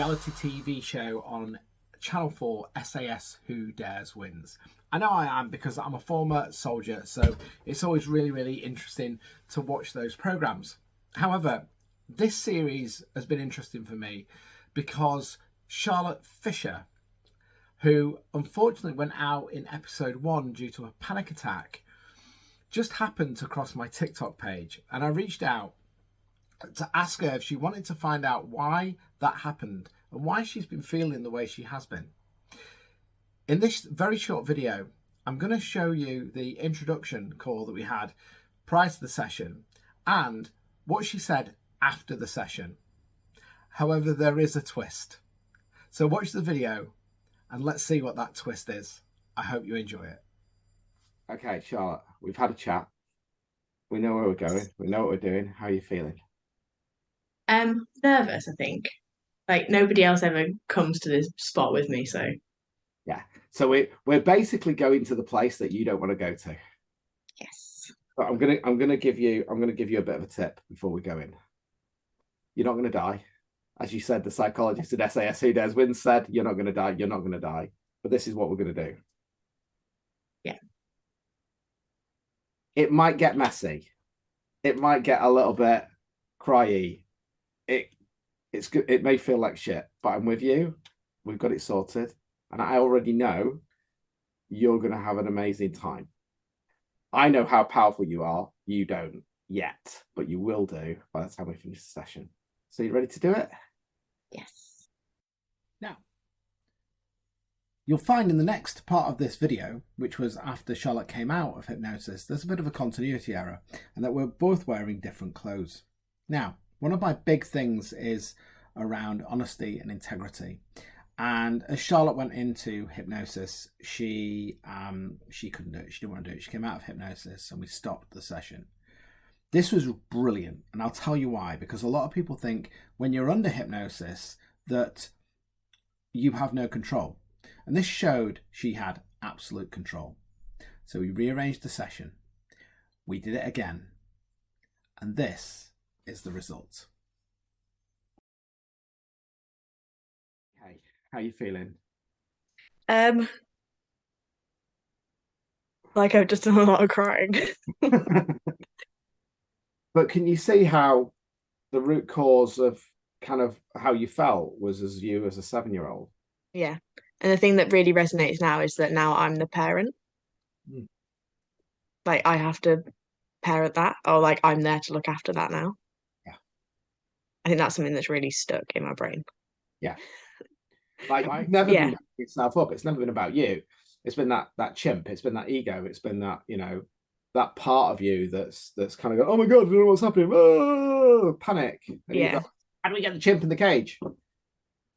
reality TV show on Channel 4, SAS Who Dares Wins. I know I am because I'm a former soldier, so it's always really, really interesting to watch those programmes. However, this series has been interesting for me because Charlotte Fisher, who unfortunately went out in episode 1 due to a panic attack, just happened to cross my TikTok page, and I reached out to ask her if she wanted to find out why that happened and why she's been feeling the way she has been. In this very short video, I'm going to show you the introduction call that we had prior to the session and what she said after the session. However, there is a twist. So watch the video and let's see what that twist is. I hope you enjoy it. Okay, Charlotte, we've had a chat. We know where we're going. We know what we're doing. How are you feeling? Nervous, I think. Like nobody else ever comes to this spot with me, so yeah. So we're basically going to the place that you don't want to go to. yes. But I'm gonna give you a bit of a tip before we go in. You're not gonna die. As you said, the psychologist at SAS Who Dares Wins said, you're not gonna die, you're not gonna die. But this is what we're gonna do. Yeah. It might get messy. It might get a little bit cryy. It's good. It may feel like shit, but I'm with you. We've got it sorted. And I already know you're going to have an amazing time. I know how powerful you are. You don't yet, but you will do by the time we finish the session. So you ready to do it? Yes. Now, you'll find in the next part of this video, which was after Charlotte came out of hypnosis, there's a bit of a continuity error and that we're both wearing different clothes. Now, one of my big things is around honesty and integrity. And as Charlotte went into hypnosis, she couldn't do it. She didn't want to do it. She came out of hypnosis and we stopped the session. This was brilliant. And I'll tell you why. Because a lot of people think when you're under hypnosis that you have no control. And this showed she had absolute control. So we rearranged the session. We did it again. And this is the result. Okay, how are you feeling? Like I've just done a lot of crying. But can you see how the root cause of kind of how you felt was as you as a 7-year-old? Yeah. And the thing that really resonates now is that now I'm the parent. Like I have to parent that, or like I'm there to look after that now. Yeah. I think that's something that's really stuck in my brain. Yeah. Like you've never been beating yourself up. It's never been about you. It's been that chimp. It's been that ego. It's been that, that part of you that's kind of going, oh my God, I don't know what's happening. Oh, panic. And you go, how do we get the chimp in the cage?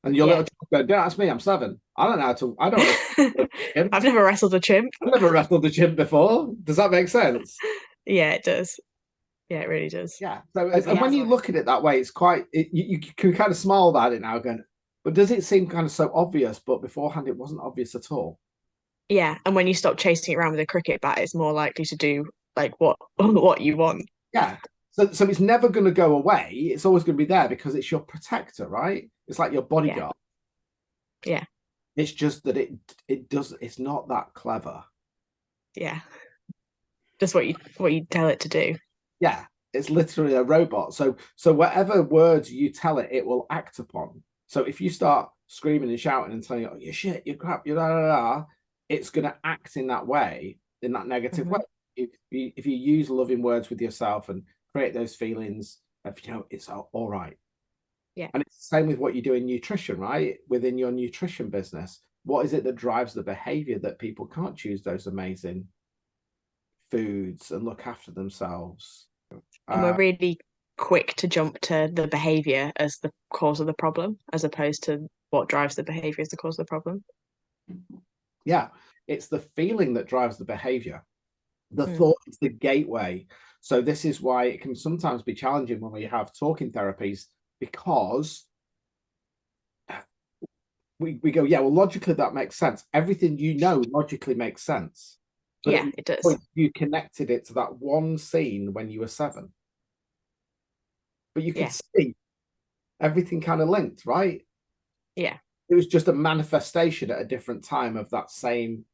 And your little chimp go, don't ask me, I'm 7. I don't know how to, I don't know. I've never wrestled a chimp. I've never wrestled a chimp before. Does that make sense? Yeah, it does. Yeah, it really does. Yeah. So and when you look at it that way, it's quite, you can kind of smile about it now going, but does it seem kind of so obvious? But beforehand, it wasn't obvious at all. Yeah, and when you stop chasing it around with a cricket bat, it's more likely to do like what you want. Yeah. So it's never going to go away. It's always going to be there because it's your protector, right? It's like your bodyguard. Yeah. It's just that it's not that clever. Yeah. Just what you tell it to do. Yeah. It's literally a robot. So whatever words you tell it, it will act upon. So if you start screaming and shouting and saying, oh, you're shit, you're crap, you're da da da, it's going to act in that way, in that negative way. If you use loving words with yourself and create those feelings of, it's all right. Yeah. And it's the same with what you do in nutrition, right? Within your nutrition business, what is it that drives the behavior that people can't choose those amazing foods and look after themselves? And we're really quick to jump to the behavior as the cause of the problem, as opposed to what drives the behavior as the cause of the problem. Yeah, it's the feeling that drives the behavior. The thought is the gateway. So this is why it can sometimes be challenging when we have talking therapies, because we go, yeah, well, logically that makes sense. Everything logically makes sense. But yeah, it does. You connected it to that one scene when you were 7. But you can see everything kind of linked, right? Yeah. It was just a manifestation at a different time of that same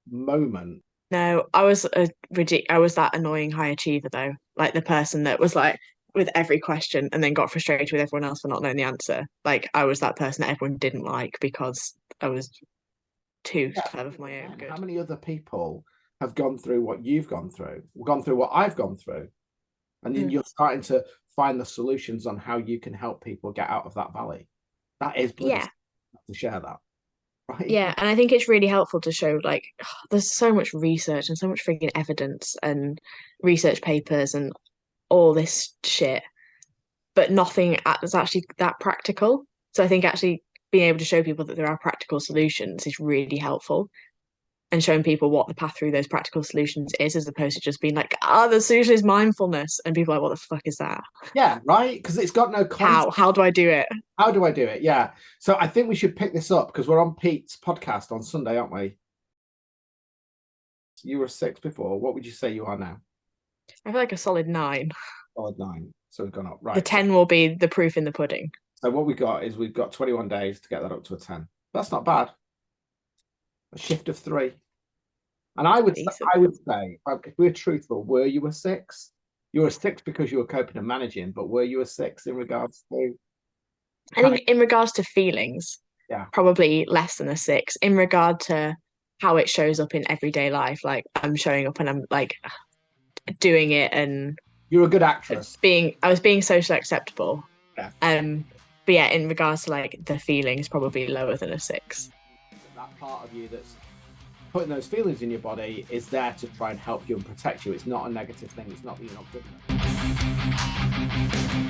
moment. No, I was I was that annoying high achiever though, like the person that was like with every question and then got frustrated with everyone else for not knowing the answer. Like I was that person that everyone didn't like because I was too Yeah. clever for my own How good. many other people have gone through what you've gone through what I've gone through, and then Mm. you're starting to find the solutions on how you can help people get out of that valley. That is bloody Yeah. to share that, right? Yeah, and I think it's really helpful to show like there's so much research and so much freaking evidence and research papers and all this shit, but nothing that's actually that practical. So I think actually being able to show people that there are practical solutions is really helpful and showing people what the path through those practical solutions is, as opposed to just being like, ah, the solution is mindfulness. And people are like, what the fuck is that? Yeah, right. Because it's got no context. How do I do it? How do I do it? Yeah. So I think we should pick this up because we're on Pete's podcast on Sunday, aren't we? You were 6 before. What would you say you are now? I feel like a solid 9. Solid 9. So we've gone up. The Right. 10 will be the proof in the pudding. So what we got is we've got 21 days to get that up to a 10. That's not bad. A shift of 3. And I would say, if we're truthful, were you a 6? You were a 6 because you were coping and managing, but were you a 6 in regards to? I think in regards to feelings, Yeah, probably less than a 6. In regard to how it shows up in everyday life, like I'm showing up and I'm like doing it and you're a good actress. I was being socially acceptable. Yeah. But yeah, in regards to like the feelings, probably lower than a 6. That part of you that's putting those feelings in your body is there to try and help you and protect you. It's not a negative thing. It's not that you're not good enough.